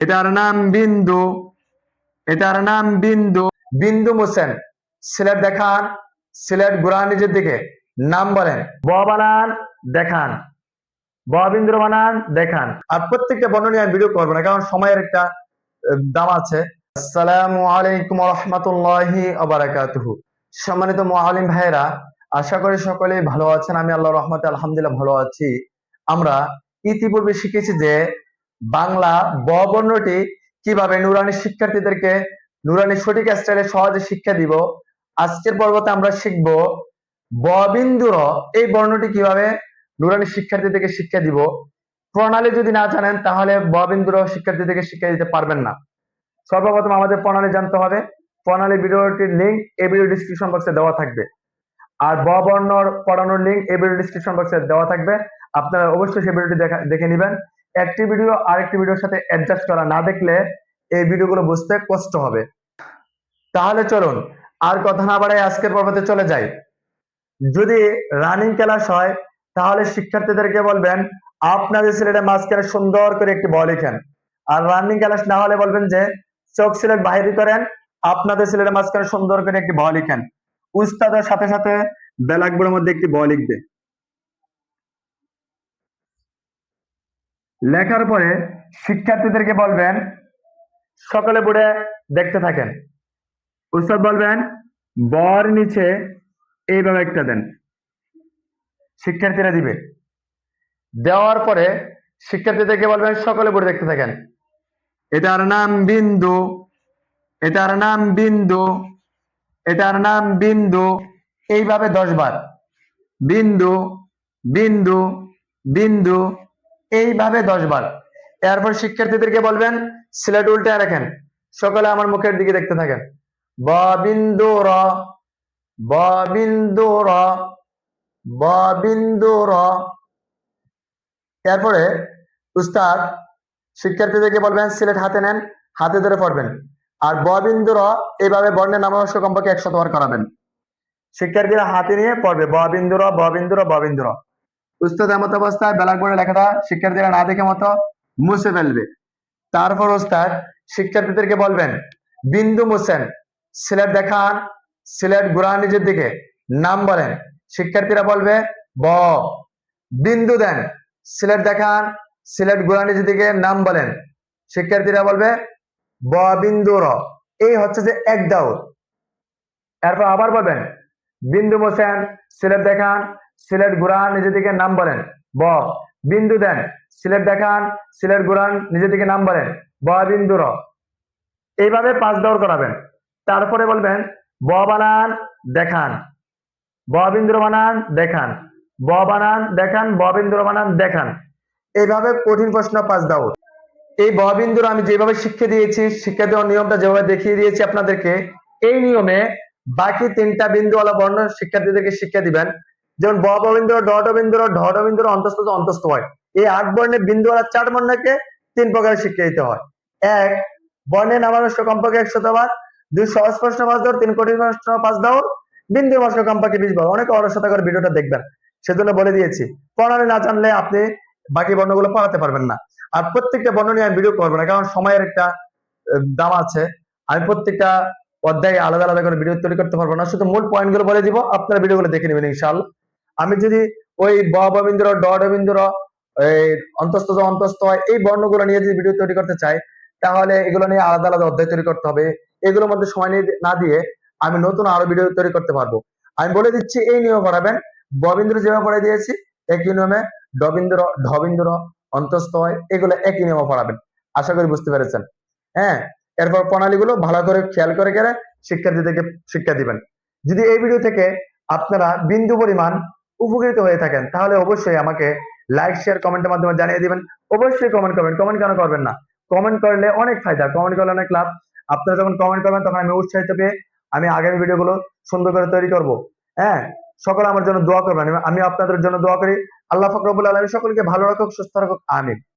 এটার নাম বিন্দু। এটার নাম বিন্দু। বিন্দু মোছেন। সিলেট দেখান। সিলেট ঘুরান নিজের দিকে। নাম বলেন। ব বানান দেখান। ব বিন্দু বানান দেখান। আর প্রত্যেকটা বর্ণ নিয়ে আমি ভিডিও করবো না, কারণ সময়ের একটা দাম আছে। আসসালামু আলাইকুম ওয়া রাহমাতুল্লাহি ওয়া বারাকাতুহু। সম্মানিত মুআল্লিম ভাইরা, আশা করি সকলেই ভালো আছেন। আমি আল্লাহর রহমতে আলহামদুলিল্লাহ ভালো আছি। আমরা ইতিপূর্বে শিখেছি যে বাংলা ব বর্ণটি কিভাবে নুরানি শিক্ষার্থীদেরকে নুরানি সঠিক স্টাইলে সহজে শিক্ষা দিব। আজকের পর্বতে আমরা শিখব ব বিন্দু র এই বর্ণটি কিভাবে নুরানি শিক্ষার্থীদেরকে শিক্ষা দিব। প্রণালী যদি না জানেন তাহলে ব বিন্দু র শিক্ষার্থীদেরকে শিক্ষা দিতে পারবেন না। সর্বপ্রথম আমাদের প্রণালী জানতে হবে। প্রণালী ভিডিওটির লিঙ্ক এই ভিডিও ডিসক্রিপশন বক্সে দেওয়া থাকবে। আর ব বর্ণ পড়ানোর লিঙ্ক এই ভিডিও ডিসক্রিপশন বক্সে দেওয়া থাকবে। আপনারা অবশ্যই সেই ভিডিওটি দেখে নেবেন। একটি ভিডিও আরেকটি ভিডিওর সাথে অ্যাডজাস্ট করা না দেখলে এই ভিডিওগুলো বুঝতে কষ্ট হবে। তাহলে চলুন আর কথা না বাড়াই আজকের পর্বতে চলে যাই। যদি রানিং ক্লাস হয় তাহলে শিক্ষার্থীদেরকে বলবেন আপনাদের সিলেটে মাঝখানে সুন্দর করে একটি ব লিখেন। আর রানিং ক্লাস না হলে বলবেন যে চোখ সিলেট বাইরে করেন, আপনাদের সিলেটে মাঝখানে সুন্দর করে একটি ব লিখেন। উস্তাদের সাথে সাথে ব্ল্যাকবোর্ডের মধ্যে একটি ব লিখবে। লেখার পরে শিক্ষার্থীদেরকে বলবেন সকলে বোর্ডে দেখতে থাকেন। উস্তাদ বলবেন বর নিচে এইভাবে একটা দেন, শিক্ষার্থীরা দিবে। দেওয়ার পরে শিক্ষার্থীদেরকে বলবেন সকলে বোর্ডে দেখতে থাকেন। এটার নাম বিন্দু। এটার নাম বিন্দু। এটার নাম বিন্দু। এইভাবে 10 বার বিন্দু বিন্দু বিন্দু, এইভাবে 10 বার। এরপর শিক্ষার্থীদেরকে বলবেন সিলেট উল্টে রাখেন, সকলে আমার মুখের দিকে দেখতে থাকেন। ব বিন্দু র। ব বিন্দু র। ব বিন্দু র। এরপরে উস্তাদ শিক্ষার্থীদেরকে বলবেন সিলেট হাতে নেন, হাতে ধরে পড়বেন। আর ব বিন্দু র এইভাবে বর্ণের নামাংশ কমপক্ষে 100 বার করাবেন। শিক্ষার্থীরা হাতে নিয়ে পড়বে ব বিন্দু র ব বিন্দু র ব বিন্দু র। উস্তাদ এমত অবস্থায় ব্ল্যাকবোর্ডে লেখাটা শিক্ষার্থীরা না দেখে মতো মুছে ফেলবে। তারপর উস্তাদ শিক্ষার্থীদেরকে বলবেন বিন্দু মুছেন। সিলেট দেখান। সিলেট ঘুরান নিজের দিকে। নাম বলেন। শিক্ষার্থীরা বলবে ব। বিন্দু দেন। সিলেট দেখান। সিলেট ঘুরান নিজের দিকে। নাম বলেন। শিক্ষার্থীরা বলবে ব বিন্দু র। এই হচ্ছে যে এক দাও। এরপর আবার বলবেন বিন্দু মোছেন। সিলেট দেখান। সিলেট ঘুরান নিজের দিকে। নাম বলেন। ব। বিন্দু দেন। সিলেট দেখান। সিলেট ঘুরান নিজের দিকে। নাম বলেন। ব বিন্দু র। এইভাবে 5 দৌড় করাবেন। তারপরে বলবেন ব বানান দেখান। ব বিন্দু র বানান দেখান। ব বানান দেখান। ব বিন্দু র বানান দেখান। এইভাবে কঠিন প্রশ্ন 5 দৌড়। এই ব বিন্দুর আমি যেভাবে শিক্ষা দিয়েছি, শিক্ষা দেওয়ার নিয়মটা যেভাবে দেখিয়ে দিয়েছি আপনাদেরকে, এই নিয়মে বাকি 3টা বিন্দুওয়ালা বর্ণ শিক্ষার্থীদেরকে শিক্ষা দিবেন। যেমন ব বিন্দু, ড বিন্দু, ঢ বিন্দু, অন্তস্থ অন্তস্থ হয়। এই 8 বর্ণের বিন্দুওয়ালা 4 বর্ণকে 3 প্রকারে শিক্ষা দিতে হয়। 1 বর্ণের নামাংশ কমপক্ষে 100 বার। 2 সহজ প্রশ্ন 5 দৌড়। 3 কঠিন প্রশ্ন 5 দৌড়। বিন্দু মাংস কমপক্ষে 20 বার। অনেক অলসতা করে ভিডিওটা দেখবেন, সেজন্য বলে দিয়েছি। প্রণালী না জানলে আপনি বাকি বর্ণগুলো পড়াতে পারবেন না। আর প্রত্যেকটা বর্ণ নিয়ে আমি ভিডিও করবো না, কারণ সময়ের একটা দাম আছে। আমি প্রত্যেকটা অধ্যায়ে আলাদা আলাদা করে ভিডিও তৈরি করতে পারবো না, শুধু মূল পয়েন্ট গুলো বলে দিব, আপনারা ভিডিওগুলো দেখে নেবেন ইনশাআল্লাহ। আমি যদি ওই ব বিন্দু, ড বিন্দু, এই অন্তস্থ অন্তস্থ হয় এই বর্ণগুলো নিয়ে যদি ভিডিও তৈরি করতে চাই, তাহলে এগুলো নিয়ে আলাদা আলাদা অধ্যায় তৈরি করতে হবে। এগুলোর মধ্যে সময় না দিয়ে আমি নতুন আরো ভিডিও তৈরি করতে পারবো। আমি বলে দিচ্ছি এই নিয়ম পড়াবেন। ব বিন্দু যেভাবে পড়ে দিয়েছি একই নিয়মে ড বিন্দু, ঢ বিন্দু, অন্তস্থ হয়, এগুলো একই নিয়মে পড়াবেন। আশা করি বুঝতে পেরেছেন। হ্যাঁ, এরপর প্রণালীগুলো ভালো করে খেয়াল করে গেলে শিক্ষার্থীদেরকে শিক্ষা দিবেন। যদি এই ভিডিও থেকে আপনারা বিন্দু পরিমাণ উপকৃত হয়ে থাকেন তাহলে অবশ্যই আমাকে লাইক শেয়ার কমেন্টের মাধ্যমে জানিয়ে দিবেন। অবশ্যই কমেন্ট করবেন। কমেন্ট কেন করবেন না? কমেন্ট করলে অনেক ফায়দা, কমেন্ট করলে অনেক লাভ। আপনারা যখন কমেন্ট করবেন তখন আমি উৎসাহিত পেয়ে আমি আগামী ভিডিওগুলো সুন্দর করে তৈরি করব। হ্যাঁ, সকলে আমার জন্য দোয়া করবেন। আমি আপনাদের জন্য দোয়া করি। আল্লাহ পাক রব্বুল আলামিন সকলকে ভালো রাখুক, সুস্থ রাখুক। আমিন।